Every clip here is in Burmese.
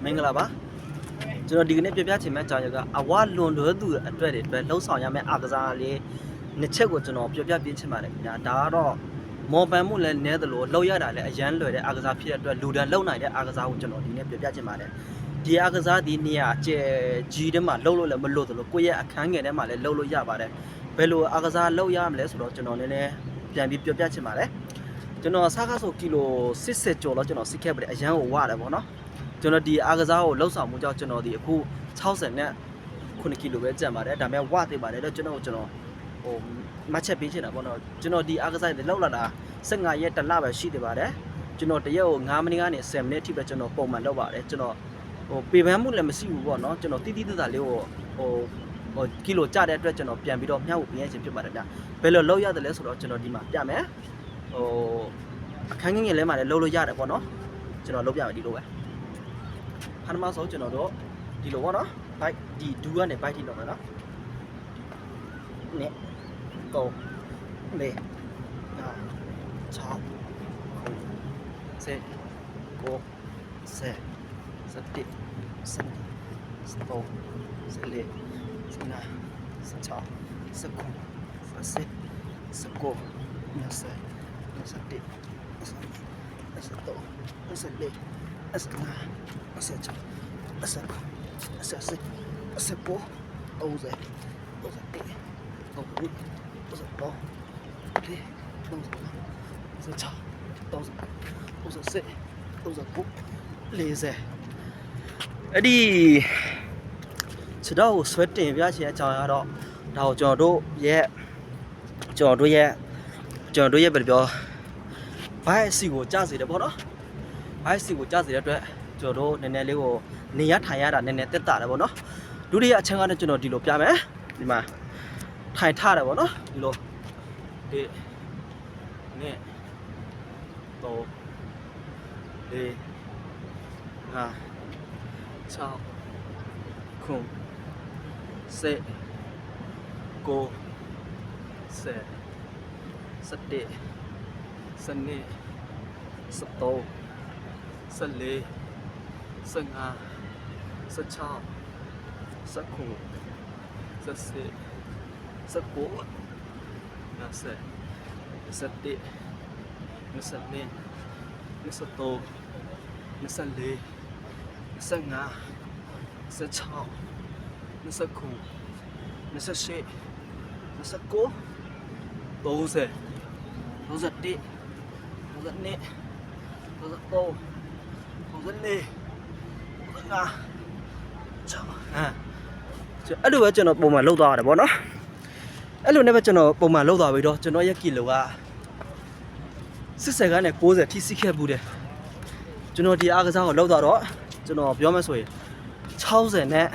မင်္ဂလာပါကျွန်တော်ဒီကနေ့ပြပြချင်မယ့်အကြောင်းအရာကအဝလွန်လွယ်သူအတွက်တွေအတွက်လှုပ်ဆောင်ရမယ့်အားကစားလေးနှစ်ချက်ကိုကျွန်တော်ပြပြပေးချင်ပါတယ်ခင်ဗျာဒါကတော့မော်ပန်မှုလည်းနည်းသလိုလှုပ်ရတာလည်းအရန်လွယ်တဲ့အားကစားဖြစ်တဲ့အတွက်လူတန်းလှုပ်နိုင်တဲ့အားကစားကိုကျွန်တော်ဒီနေ့ပြပြချင်ပါတယ်ဒီအားကစားဒီနေရာအကျယ်ကြီးထဲမှာလှုပ်လို့လည်းမလို့သလိုကိုယ့်ရဲ့အခန်းငယ်ထဲမှာလည်းလှုပ်လို့ရပါတယ်ဘယ်လိုအားကစားလှုပ်ရမလဲဆိုတော့ကျွန်တော်နည်းနည်းပြန်ပြီးပြပြချင်ပါတယ်ကျွန်တော်စားကားဆိုကီလို80ကျော်တော့ကျွန်တော်စစ်ခဲ့ပါတယ်အရန်ကိုဝရတယ်ပေါ့နော်ကျွန်တော်ဒီအားကစားကိုလှုပ်ဆောင်မှုကြောင့်ကျွန်တော်ဒီအခု60နဲ့9ကီလိုပဲကျန်ပါတယ်ဒါပေမဲ့ဝသိပါတယ်တော့ကျွန်တော်ဟိုမတ်ချက်ပေးချင်တာပေါ့နော်ကျွန်တော်ဒီအားကစားတွေလှုပ်လာတာ15ရက်တလပဲရှိသေးပါတယ်ကျွန်တော်တရက်ကို9မိနစ်ကနေ10မိနစ်အထိပဲကျွန်တော်ပုံမှန်လုပ်ပါတယ်ကျွန်တော်ဟိုပေပန်းမှုလည်းမရှိဘူးပေါ့နော်ကျွန်တော်တိတိတသားလေးကိုဟိုကီလိုကျတဲ့အတွက်ကျွန်တော်ပြန်ပြီးတော့မျှဝေပေးရခြင်းဖြစ်ပါတယ်ဗျဘယ်လိုလုပ်ရတယ်လဲဆိုတော့ကျွန်တော်ဒီမှာပြမယ်ဟိုအခန်းငယ်လေးမှာလည်းလှုပ်လို့ရတယ်ပေါ့နော်ကျွန်တော်လုပ်ပြမယ်ဒီလိုပဲခဏမှဆိုကျွန်တော်တို့ဒီလိုပေါ့နော်ဘိုက်ဒီဒူကနေဘိုက်ထိလုပ်မယ်နော်နဲ့တော့လေ6 7 9 10 11 12 13 14 15 16 17 18 19 20 21 အဲ့ဒီခြေတော့ကိုဆွဲတင်ပြချင်အကြောင်းရတော့ဒါကိုကျွန်တော်တို့ရဲ့ဘယ်လိုပြောဘိုက်စီကိုကြားစေတယ်ပေါ့နော်ဘိုက်စီကိုကြားစေတဲ့အတွက်ကျွန်တော်တို့နည်းနည်းလေးကိုနေရထိုင်ရတာနည်းနည်းတက်တာတယ်ပေါ့နော်ဒုတိယအချက်ကတော့ကျွန်တော်ဒီလိုပြမယ်ဒီမှာထိုင်ထားတယ်ပေါ့နော်ဒီလိုဒီနဲ့တော့ဒီဟာ6ခုစေကိုစေစတဲ့စနေစတော့14 15 16 19 20 19 20 21 22 23 24 25 26 29 28 29 30 31 32 33 34 အဲ့လိုပဲကျွန်တော်ပုံမှန်လုပ်သွားရတယ်ပေါ့နော်အဲ့လိုနဲ့ပဲကျွန်တော်ပုံမှန်လုပ်သွားပြီးတော့ကျွန်တော်ရဲ့ကီလိုက80ကနေ90ထိစီးခဲ့ဘူးတယ်ကျွန်တော်ဒီအားကစားကိုလုပ်သွားတော့ကျွန်တော်ပြောမှဆိုရင်60နဲ့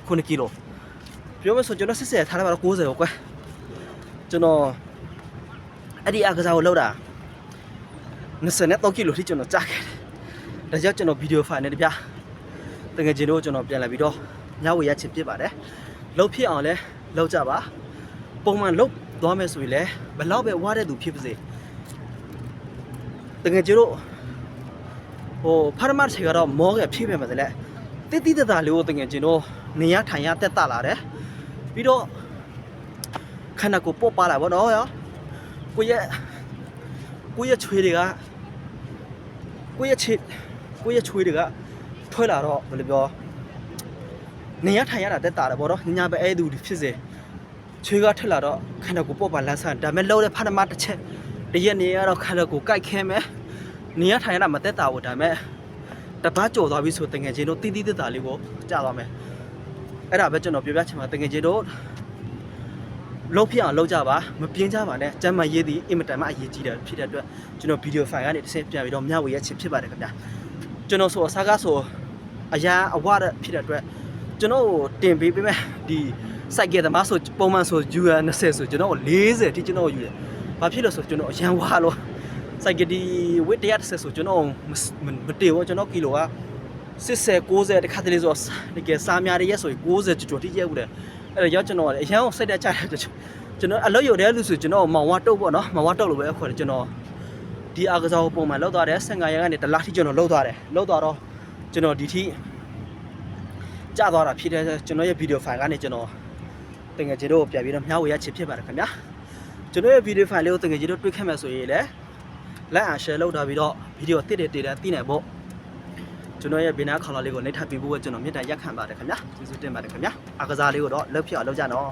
9ကီလိုပြောမှဆိုကျွန်တော်80ထားလိုက်ပါတော့90ပေါ့ကွယ်ကျွန်တော်အဲ့ဒီအားကစားကိုလုပ်တာ23ကီလိုထိကျွန်တော်ကြာခဲ့တယ်ဒါကြောင့်ကျွန်တော်ဗီဒီယိုဖိုင်နဲ့တပြတကယ်ချင်းတို့ကျွန်တော်ပြန်လာပြီးတော့ညဝေရချစ်ပြပါတယ်လှုပ်ဖြစ်အောင်လဲလှုပ်ကြပါပုံမှန်လှုပ်သွားမယ်ဆိုရင်လည်းဘလောက်ပဲဝါတဲ့သူဖြစ်ပါစေတကယ်ကျတော့ဟိုဖာရမတ်ချေကတော့မောကဖြစ်ပဲမယ်လေတိတိတသားလေးကိုတကယ်ကျတော့နေရထိုင်ရတက်တာလာတယ်ပြီးတော့ခန္ဓာကိုယ်ပေါ့ပါလာပေါ့နော်ရောကိုရဲ့ချွေးတွေကကိုရဲ့ချွေးတွေကထွက်လာတော့ဘယ်လိုပြောနေရထိုင်ရတာတက်တာတယ်ပေါ့နော်ညာပဲအဲ့သူဖြစ်စေချွေးကထွက်လာတော့ခန္ဓာကိုယ်ပေါ့ပါလန်းဆန်ဒါမဲ့လှုပ်တဲ့ဖာရမတ်တစ်ချက်တရက်နေရတော့ခန္ဓာကိုယ်ကြိုက်ခဲမယ်နေရထိုင်ရတာမတက်တာဘူးဒါမဲ့တပတ်ကြော်သွားပြီဆိုတငယ်ချင်းတို့တိတိတသားလေးကိုကြာသွားမယ်အဲ့ဒါပဲကျွန်တော်ပြောပြချင်ပါတငယ်ချင်းတို့လှုပ်ဖြစ်အောင်လှုပ်ကြပါမပြင်းကြပါနဲ့ကျမ်းမာရေးသည်အင်မတန်မှအရေးကြီးတယ်ဖြစ်တဲ့အတွက်ကျွန်တော်ဗီဒီယိုဖိုင်ကနေတစ်ဆင့်ပြန်ပြီးတော့မျှဝေရချင်ဖြစ်ပါတယ်ခင်ဗျာကျွန်တော်ဆိုအစားကားဆိုအရာအဝရဖြစ်တဲ့အတွက်ကျွန်တော်တင်ပေးပေးမယ်ဒီစိုက်ကဲသမားဆိုပုံမှန်ဆို UR20 ဆိုကျွန်တော်40အထိကျွန်တော်ယူတယ်ဘာဖြစ်လို့ဆိုကျွန်တော်အရန်ဝါလို့စိုက်ကဒီဝစ်130ဆိုကျွန်တော်မတည်ဘူးကျွန်တော်ကီလိုက80 90တခါတလေဆိုတကယ်စားများတဲ့ရက်ဆိုရင်90ကျော်ထိရက်ဦးတယ်အဲ့တော့ရောက်ကျွန်တော်အရန်ကိုစိတ်တက်ကြတယ်ကျွန်တော်အလုပ်ရုံတဲ့လူဆိုကျွန်တော်မောင်ဝါတုတ်ပေါ့နော်မောင်ဝါတုတ်လိုပဲခေါ်တယ်ကျွန်တော်ဒီအားကစားကိုပုံမှန်လောက်သွားတယ်15ရက်ကနေတလထိကျွန်တော်လောက်သွားတယ်လောက်သွားတော့ကျွန်တော်ဒီထိ ကြာသွားတာဖြစ်တဲ့ကျွန်တော်ရဲ့ဗီဒီယိုဖိုင်ကနေကျွန်တော်တကယ်ကြီးတို့ပြန်ပြီးတော့မျှဝေရချစ်ဖြစ်ပါတယ်ခင်ဗျာကျွန်တော်ရဲ့ဗီဒီယိုဖိုင်လေးကိုတကယ်ကြီးတို့တွေ့ခဲ့မှဆိုရင်လည်း like and share လုပ်ထားပြီးတော့ဗီဒီယိုတစ်တဲ့သိနိုင်ဖို့ကျွန်တော်ရဲ့ဘေးနားခေါင်းလေးကိုနှိပ်ထပ်ပြီးဖို့ကျွန်တော်မြတ်တမ်းရက်ခံပါတယ်ခင်ဗျာကျေးဇူးတင်ပါတယ်ခင်ဗျာအကစားလေးကိုတော့လှုပ်ဖြစ်အောင်လုပ်ကြနော်